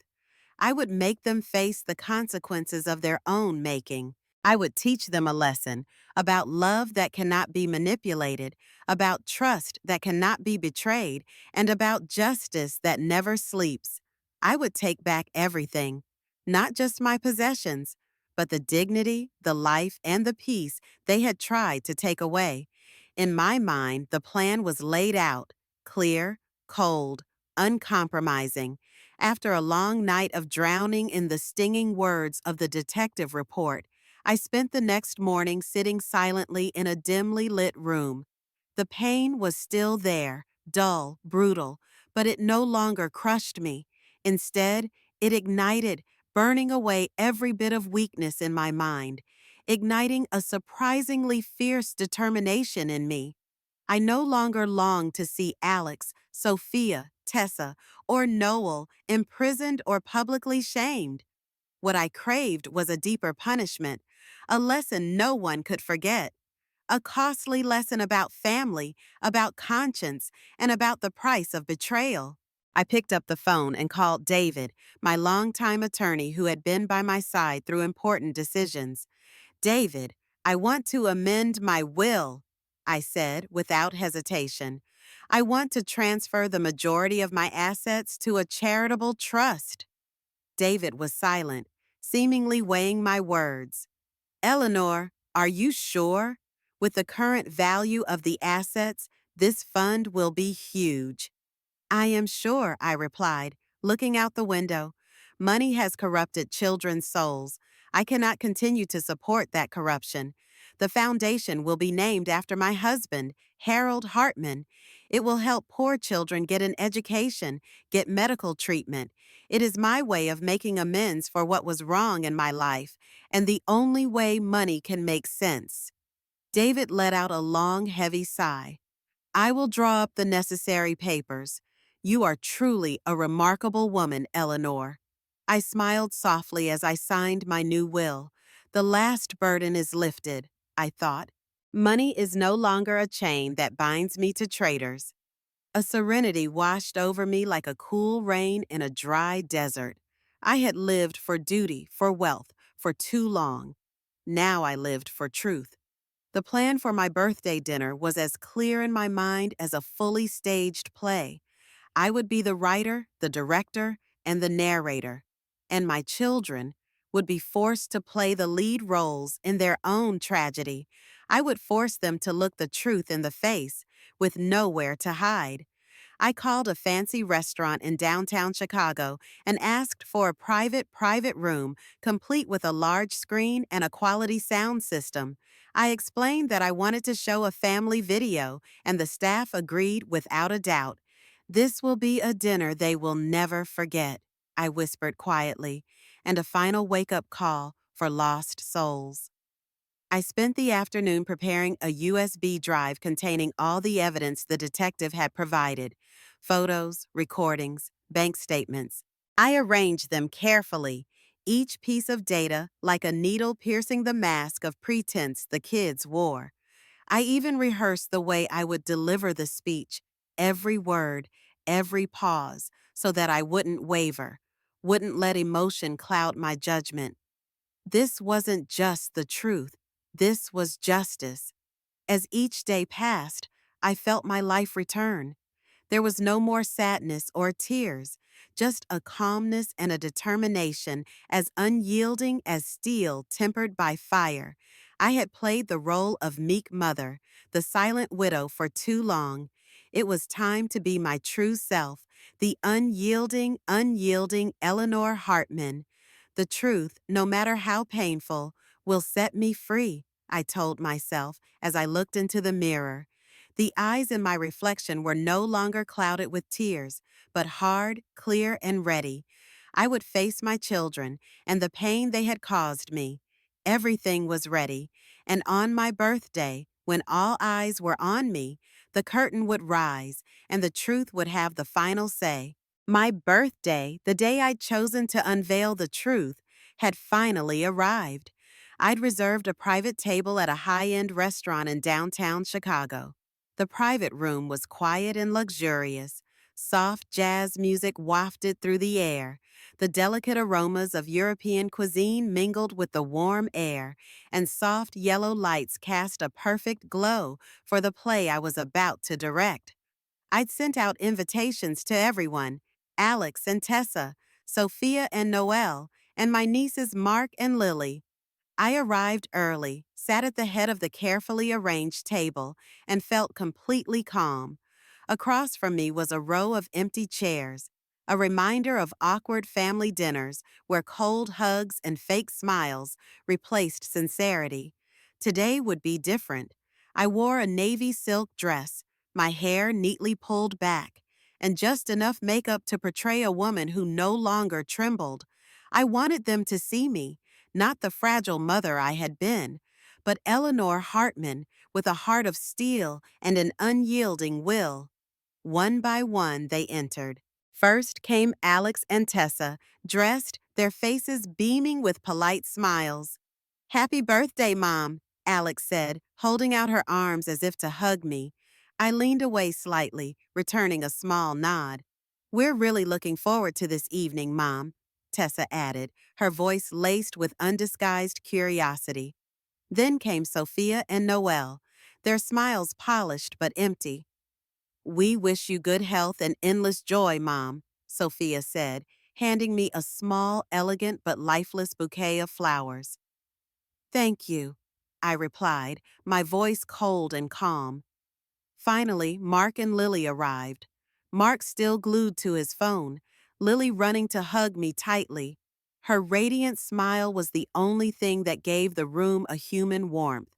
Speaker 1: I would make them face the consequences of their own making. I would teach them a lesson about love that cannot be manipulated, about trust that cannot be betrayed, and about justice that never sleeps. I would take back everything, not just my possessions, but the dignity, the life, and the peace they had tried to take away. In my mind, the plan was laid out, clear, cold, uncompromising. After a long night of drowning in the stinging words of the detective report, I spent the next morning sitting silently in a dimly lit room. The pain was still there, dull, brutal, but it no longer crushed me. Instead, it ignited, burning away every bit of weakness in my mind, igniting a surprisingly fierce determination in me. I no longer longed to see Alex, Sophia, Tessa, or Noel imprisoned or publicly shamed. What I craved was a deeper punishment, a lesson no one could forget, a costly lesson about family, about conscience, and about the price of betrayal. I picked up the phone and called David, my longtime attorney who had been by my side through important decisions. David, I want to amend my will, I said without hesitation. I want to transfer the majority of my assets to a charitable trust. David was silent, seemingly weighing my words. Eleanor, are you sure? With the current value of the assets, this fund will be huge. I am sure, I replied, looking out the window. Money has corrupted children's souls. I cannot continue to support that corruption. The foundation will be named after my husband, Harold Hartman. It will help poor children get an education, get medical treatment. It is my way of making amends for what was wrong in my life, and the only way money can make sense. David let out a long, heavy sigh. I will draw up the necessary papers. You are truly a remarkable woman, Eleanor. I smiled softly as I signed my new will. The last burden is lifted, I thought. Money is no longer a chain that binds me to traitors. A serenity washed over me like a cool rain in a dry desert. I had lived for duty, for wealth, for too long. Now I lived for truth. The plan for my birthday dinner was as clear in my mind as a fully staged play. I would be the writer, the director, and the narrator, and my children would be forced to play the lead roles in their own tragedy. I would force them to look the truth in the face with nowhere to hide. I called a fancy restaurant in downtown Chicago and asked for a private room complete with a large screen and a quality sound system. I explained that I wanted to show a family video, and the staff agreed without a doubt. This will be a dinner they will never forget, I whispered quietly, and a final wake-up call for lost souls. I spent the afternoon preparing a USB drive containing all the evidence the detective had provided: photos, recordings, bank statements. I arranged them carefully, each piece of data like a needle piercing the mask of pretense the kids wore. I even rehearsed the way I would deliver the speech, every word, every pause, so that I wouldn't waver, wouldn't let emotion cloud my judgment. This wasn't just the truth. This was justice. As each day passed, I felt my life return. There was no more sadness or tears, just a calmness and a determination as unyielding as steel tempered by fire. I had played the role of meek mother, the silent widow for too long. It was time to be my true self, the unyielding Eleanor Hartman. The truth, no matter how painful, will set me free, I told myself as I looked into the mirror. The eyes in my reflection were no longer clouded with tears, but hard, clear, and ready. I would face my children and the pain they had caused me. Everything was ready, and on my birthday, when all eyes were on me, the curtain would rise and the truth would have the final say. My birthday, the day I'd chosen to unveil the truth, had finally arrived. I'd reserved a private table at a high-end restaurant in downtown Chicago. The private room was quiet and luxurious. Soft jazz music wafted through the air. The delicate aromas of European cuisine mingled with the warm air, and soft yellow lights cast a perfect glow for the play I was about to direct. I'd sent out invitations to everyone: Alex and Tessa, Sophia and Noelle, and my nieces Mark and Lily. I arrived early, sat at the head of the carefully arranged table, and felt completely calm. Across from me was a row of empty chairs, a reminder of awkward family dinners where cold hugs and fake smiles replaced sincerity. Today would be different. I wore a navy silk dress, my hair neatly pulled back, and just enough makeup to portray a woman who no longer trembled. I wanted them to see me, not the fragile mother I had been, but Eleanor Hartman with a heart of steel and an unyielding will. One by one they entered. First came Alex and Tessa, dressed, their faces beaming with polite smiles. "Happy birthday, Mom," Alex said, holding out her arms as if to hug me. I leaned away slightly, returning a small nod. "We're really looking forward to this evening, Mom," Tessa added, her voice laced with undisguised curiosity. Then came Sophia and Noelle, their smiles polished but empty. "We wish you good health and endless joy, Mom," Sophia said, handing me a small, elegant but lifeless bouquet of flowers. "Thank you," I replied, my voice cold and calm. Finally, Mark and Lily arrived. Mark still glued to his phone, Lily running to hug me tightly. Her radiant smile was the only thing that gave the room a human warmth.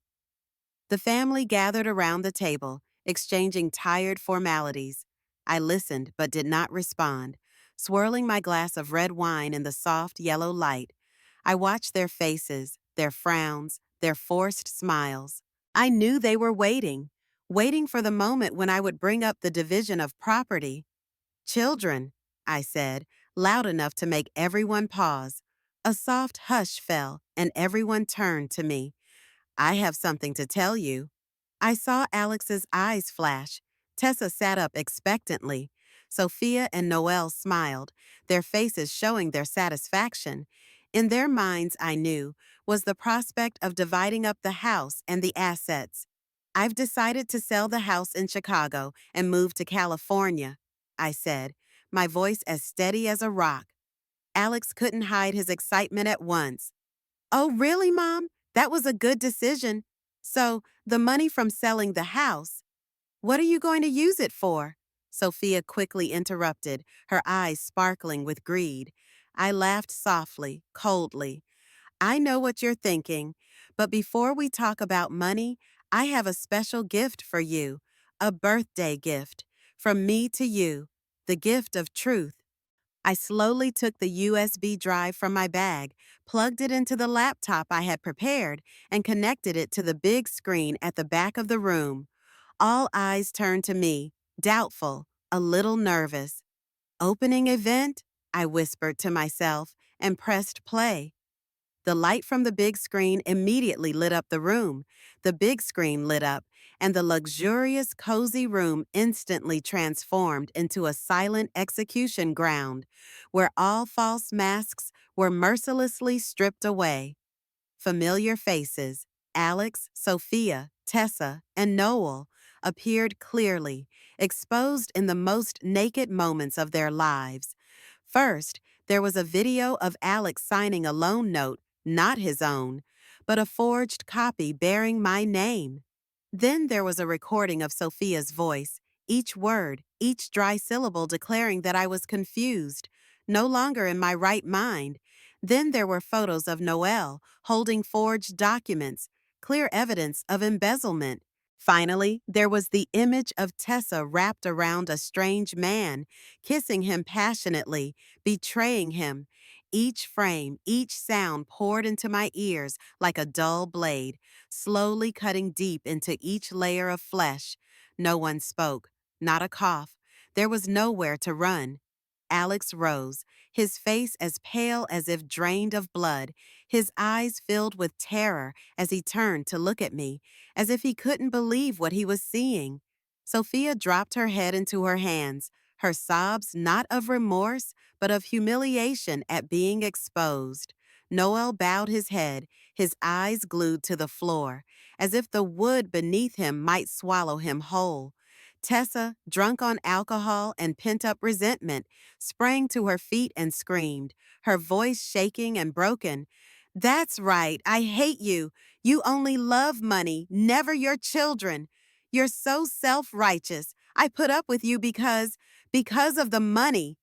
Speaker 1: The family gathered around the table, exchanging tired formalities. I listened but did not respond, swirling my glass of red wine in the soft yellow light. I watched their faces, their frowns, their forced smiles. I knew they were waiting for the moment when I would bring up the division of property. "Children," I said, loud enough to make everyone pause. A soft hush fell, and everyone turned to me. "I have something to tell you." I saw Alex's eyes flash. Tessa sat up expectantly. Sophia and Noel smiled, their faces showing their satisfaction. In their minds, I knew, was the prospect of dividing up the house and the assets. I've decided to sell the house in Chicago and move to California, I said, my voice as steady as a rock. Alex couldn't hide his excitement at once. Oh, really, Mom? That was a good decision. So, the money from selling the house, what are you going to use it for? Sophia quickly interrupted, her eyes sparkling with greed. I laughed softly, coldly. I know what you're thinking, but before we talk about money, I have a special gift for you, a birthday gift, from me to you, the gift of truth. I slowly took the USB drive from my bag, plugged it into the laptop I had prepared, and connected it to the big screen at the back of the room. All eyes turned to me, doubtful, a little nervous. Opening event? I whispered to myself and pressed play. The light from the big screen immediately lit up the room. The big screen lit up, and the luxurious, cozy room instantly transformed into a silent execution ground where all false masks were mercilessly stripped away. Familiar faces, Alex, Sophia, Tessa, and Noel, appeared clearly, exposed in the most naked moments of their lives. First, there was a video of Alex signing a loan note, not his own, but a forged copy bearing my name. Then there was a recording of Sophia's voice, each word, each dry syllable declaring that I was confused, no longer in my right mind. Then there were photos of Noel holding forged documents, clear evidence of embezzlement. Finally, there was the image of Tessa wrapped around a strange man, kissing him passionately, betraying him. Each frame, each sound poured into my ears like a dull blade, slowly cutting deep into each layer of flesh. No one spoke, not a cough. There was nowhere to run. Alex rose, his face as pale as if drained of blood, his eyes filled with terror as he turned to look at me, as if he couldn't believe what he was seeing. Sophia dropped her head into her hands, her sobs not of remorse, but of humiliation at being exposed. Noel bowed his head, his eyes glued to the floor, as if the wood beneath him might swallow him whole. Tessa, drunk on alcohol and pent-up resentment, sprang to her feet and screamed, her voice shaking and broken. That's right, I hate you. You only love money, never your children. You're so self-righteous. I put up with you because of the money.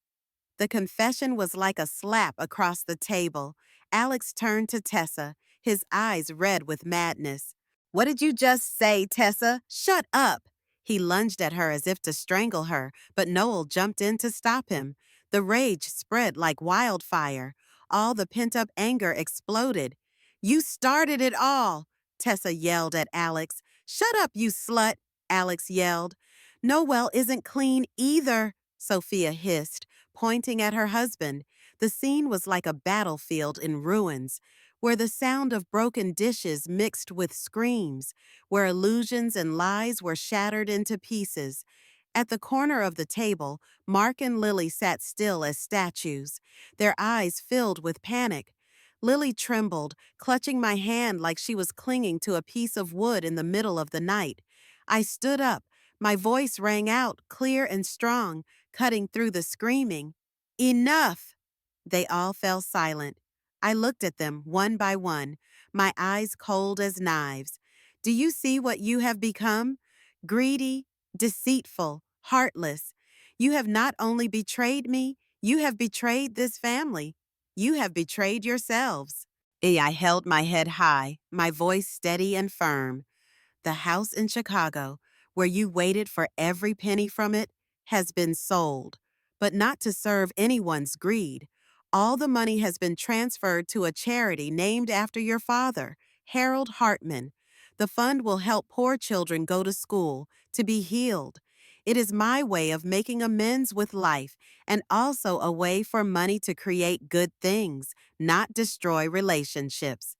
Speaker 1: The confession was like a slap across the table. Alex turned to Tessa, his eyes red with madness. What did you just say, Tessa? Shut up! He lunged at her as if to strangle her, but Noel jumped in to stop him. The rage spread like wildfire. All the pent-up anger exploded. You started it all, Tessa yelled at Alex. Shut up, you slut, Alex yelled. Noel isn't clean either, Sophia hissed, pointing at her husband. The scene was like a battlefield in ruins, where the sound of broken dishes mixed with screams, where illusions and lies were shattered into pieces. At the corner of the table, Mark and Lily sat still as statues, their eyes filled with panic. Lily trembled, clutching my hand like she was clinging to a piece of wood in the middle of the night. I stood up. My voice rang out, clear and strong, cutting through the screaming. Enough! They all fell silent. I looked at them one by one, my eyes cold as knives. Do you see what you have become? Greedy, deceitful, heartless. You have not only betrayed me, you have betrayed this family. You have betrayed yourselves. I held my head high, my voice steady and firm. The house in Chicago, where you waited for every penny from it, has been sold, but not to serve anyone's greed. All the money has been transferred to a charity named after your father, Harold Hartman. The fund will help poor children go to school, to be healed. It is my way of making amends with life and also a way for money to create good things, not destroy relationships.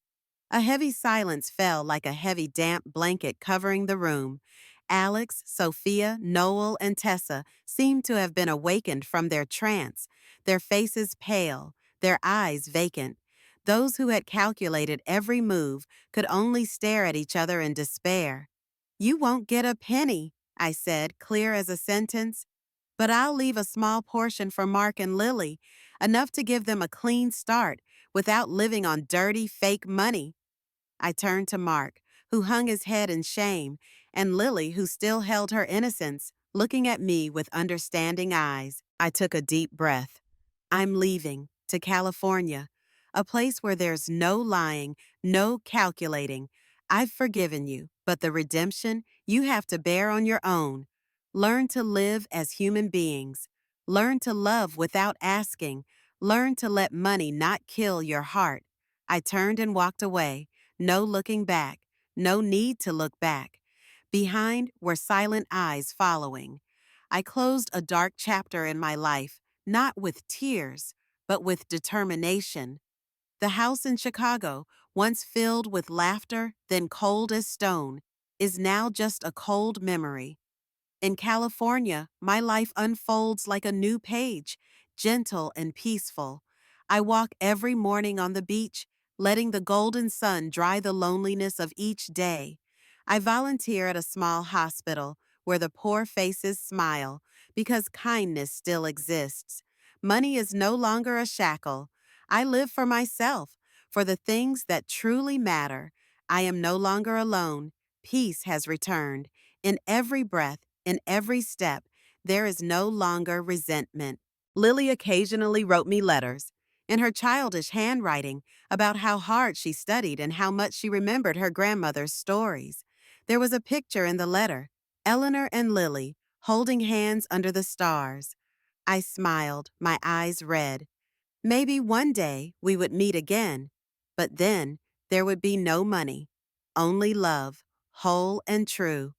Speaker 1: A heavy silence fell like a heavy damp blanket covering the room. Alex, Sophia, Noel, and Tessa seemed to have been awakened from their trance, their faces pale, their eyes vacant. Those who had calculated every move could only stare at each other in despair. "You won't get a penny," I said, clear as a sentence. "But I'll leave a small portion for Mark and Lily, enough to give them a clean start without living on dirty, fake money." I turned to Mark, who hung his head in shame, and Lily, who still held her innocence, looking at me with understanding eyes. I took a deep breath. "I'm leaving to California, a place where there's no lying, no calculating. I've forgiven you, but the redemption you have to bear on your own. Learn to live as human beings. Learn to love without asking. Learn to let money not kill your heart." I turned and walked away. No looking back, no need to look back. Behind were silent eyes following. I closed a dark chapter in my life, not with tears, but with determination. The house in Chicago, once filled with laughter, then cold as stone, is now just a cold memory. In California, my life unfolds like a new page, gentle and peaceful. I walk every morning on the beach, letting the golden sun dry the loneliness of each day. I volunteer at a small hospital where the poor faces smile because kindness still exists. Money is no longer a shackle. I live for myself, for the things that truly matter. I am no longer alone. Peace has returned. In every breath, in every step, there is no longer resentment. Lily occasionally wrote me letters, in her childish handwriting, about how hard she studied and how much she remembered her grandmother's stories. There was a picture in the letter, Eleanor and Lily, holding hands under the stars. I smiled, my eyes red. Maybe one day we would meet again, but then there would be no money, only love, whole and true.